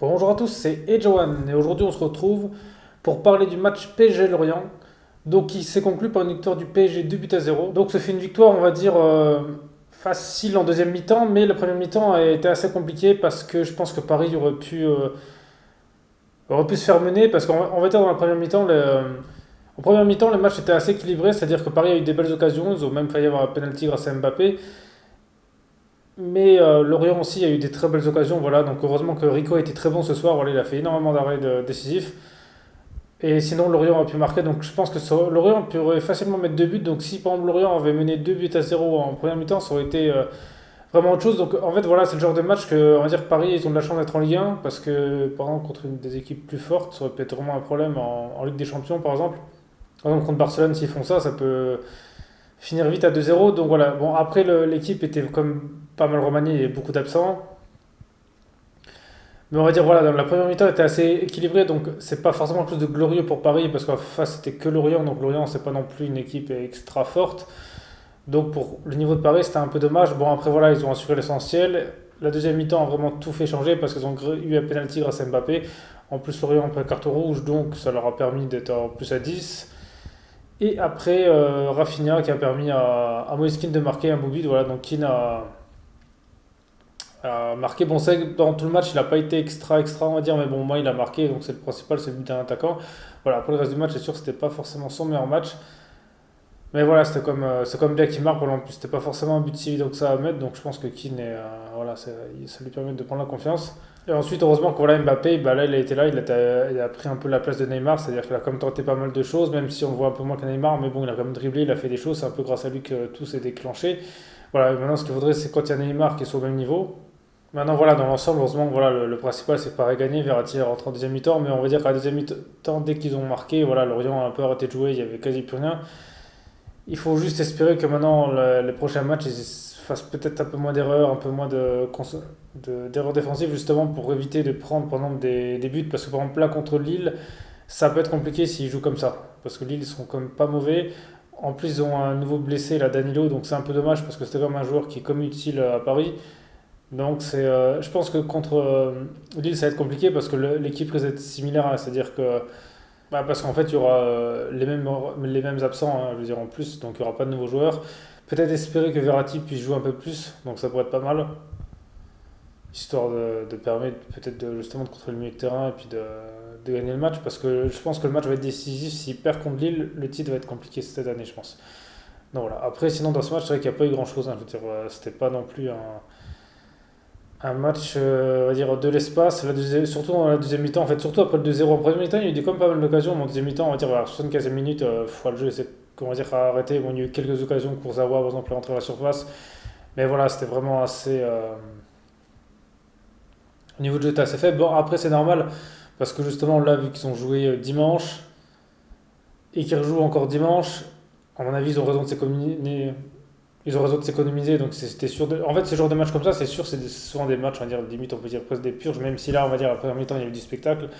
Bonjour à tous, c'est Ejohan et aujourd'hui on se retrouve pour parler du match PSG-Lorient, donc qui s'est conclu par une victoire du PSG 2 buts à 0. Donc ça fait une victoire on va dire facile en deuxième mi-temps, mais la première mi-temps a été assez compliquée parce que je pense que Paris aurait pu se faire mener parce qu'on va dire dans la première mi-temps, en première mi-temps le match était assez équilibré, c'est-à-dire que Paris a eu des belles occasions, ils ont même failli avoir un penalty grâce à Mbappé. Mais Lorient aussi a eu des très belles occasions, voilà. Donc heureusement que Rico a été très bon ce soir, voilà, il a fait énormément d'arrêts décisifs. Et sinon Lorient a pu marquer, donc je pense que Lorient pourrait facilement mettre deux buts. Donc si par exemple Lorient avait mené 2 buts à zéro en première mi-temps, ça aurait été vraiment autre chose. Donc en fait voilà, c'est le genre de match que on va dire Paris ils ont de la chance d'être en Ligue 1 parce que par exemple contre une des équipes plus fortes, ça aurait pu être vraiment un problème en Ligue des Champions par exemple. Par exemple contre Barcelone s'ils font ça, ça peut finir vite à 2-0. Donc voilà, bon après l'équipe était comme pas mal remaniée, il y avait beaucoup d'absents. Mais on va dire, voilà, dans la première mi-temps était assez équilibrée, donc c'est pas forcément quelque chose de glorieux pour Paris, parce qu'en face c'était que Lorient, donc Lorient c'est pas non plus une équipe extra forte. Donc pour le niveau de Paris c'était un peu dommage. Bon après voilà, ils ont assuré l'essentiel. La deuxième mi-temps a vraiment tout fait changer parce qu'ils ont eu un penalty grâce à Mbappé. En plus Lorient a pris un carton rouge, donc ça leur a permis d'être en plus à 10. Et après Rafinha qui a permis à Moïse Kean de marquer un beau but, voilà, donc Kean a marqué, bon, c'est vrai que dans tout le match, il n'a pas été extra, on va dire, mais bon, moi, il a marqué, donc c'est le principal, c'est le but d'un attaquant. Voilà, après le reste du match, c'est sûr que c'était pas forcément son meilleur match. Mais voilà, c'est comme bien qu'il marque, voilà, en plus, c'était pas forcément un but si évident que ça à mettre, donc je pense que Keane, voilà, ça lui permet de prendre la confiance. Et ensuite, heureusement que voilà, Mbappé, bah là, il a été là, il a pris un peu la place de Neymar, c'est-à-dire qu'il a quand même tenté pas mal de choses, même si on le voit un peu moins que Neymar, mais bon, il a quand même dribblé, il a fait des choses, c'est un peu grâce à lui que tout s'est déclenché. Voilà, maintenant, ce qu'il faudrait, c'est quand il y a Neymar qui est sur le même niveau. Maintenant, voilà, dans l'ensemble, heureusement, voilà, le principal, c'est que Paris a gagné, Verratti rentre en deuxième mi-temps, mais on va dire qu'à la deuxième mi-temps, dès qu'ils ont marqué, voilà, Lorient a un peu arrêté de jouer, il y avait quasi plus rien. Il faut juste espérer que maintenant, les prochains matchs, ils fassent peut-être un peu moins d'erreurs, un peu moins d'erreurs défensives, justement, pour éviter de prendre, par exemple, des buts, parce que par exemple, là, contre Lille, ça peut être compliqué s'ils jouent comme ça, parce que Lille, ils sont quand même pas mauvais. En plus, ils ont un nouveau blessé, là, Danilo, donc c'est un peu dommage, parce que c'était comme un joueur qui est comme utile à Paris. Donc je pense que contre Lille ça va être compliqué parce que l'équipe risque d'être similaire, hein, c'est-à-dire que parce qu'en fait il y aura les mêmes absents, hein, je veux dire en plus, donc il n'y aura pas de nouveaux joueurs. Peut-être espérer que Verratti puisse jouer un peu plus, donc ça pourrait être pas mal, histoire de permettre peut-être justement de contrôler le milieu de terrain et puis de gagner le match parce que je pense que le match va être décisif. S'il perd contre Lille, le titre va être compliqué cette année, je pense. Donc voilà. Après, sinon dans ce match, c'est vrai qu'il n'y a pas eu grand-chose, hein, je veux dire, c'était pas non plus un match, on va dire, de l'espace, surtout dans la deuxième mi-temps, en fait, surtout après le 2-0 en première mi-temps, il y a eu quand même pas mal d'occasions, mais en deuxième mi-temps, on va dire, à la 75e minute, le jeu c'est on va dire, à arrêter. Bon, il y a eu quelques occasions, Kurzawa, par exemple, est rentré à la surface, mais voilà, c'était vraiment assez. Au niveau de jeu, c'était assez faible. Bon, après, c'est normal, parce que justement, là, vu qu'ils ont joué dimanche, et qu'ils rejouent encore dimanche, à mon avis, ils ont raison de s'économiser, donc c'était sûr. En fait, ce genre de match comme ça, c'est sûr, souvent des matchs, on va dire, limite, on peut dire presque des purges, même si là, on va dire, la première mi-temps, il y avait du spectacle.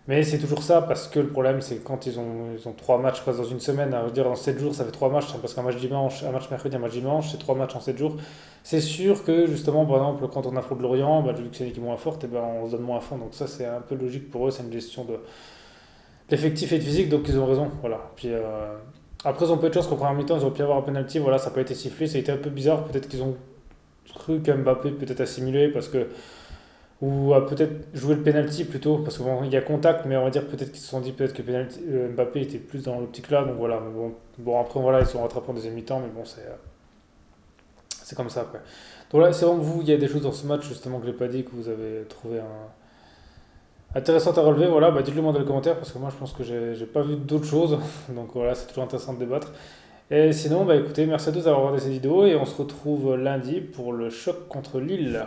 Mais c'est toujours ça, parce que le problème, c'est que quand ils ont trois matchs presque dans une semaine, je veux dire, en 7 jours, ça fait trois matchs, hein, parce qu'un match dimanche, un match mercredi, un match dimanche, c'est trois matchs en 7 jours. C'est sûr que, justement, par exemple, quand on affronte Lorient, vu que c'est une équipe moins forte, et ben, on se donne moins à fond. Donc ça, c'est un peu logique pour eux, c'est une gestion d'effectifs et de physique, donc ils ont raison. Voilà. Puis, après, ils ont peu de chance qu'en première mi-temps, ils auraient pu avoir un penalty, voilà, ça n'a pas été sifflé, ça a été un peu bizarre, peut-être qu'ils ont cru qu'Mbappé peut-être a simulé, parce que, ou a peut-être joué le penalty plutôt, parce que bon, il y a contact, mais on va dire peut-être qu'ils se sont dit peut-être que Mbappé était plus dans l'optique là, donc voilà, mais bon, après voilà, ils sont rattrapés en deuxième mi-temps, mais bon, c'est comme ça, quoi. Donc là, c'est vraiment vous, il y a des choses dans ce match justement que j'ai pas dit, que vous avez trouvé intéressant à relever, voilà, dites-le moi dans les commentaires, parce que moi je pense que j'ai pas vu d'autres choses, donc voilà, c'est toujours intéressant de débattre. Et sinon, écoutez, merci à tous d'avoir regardé cette vidéo et on se retrouve lundi pour le choc contre Lille.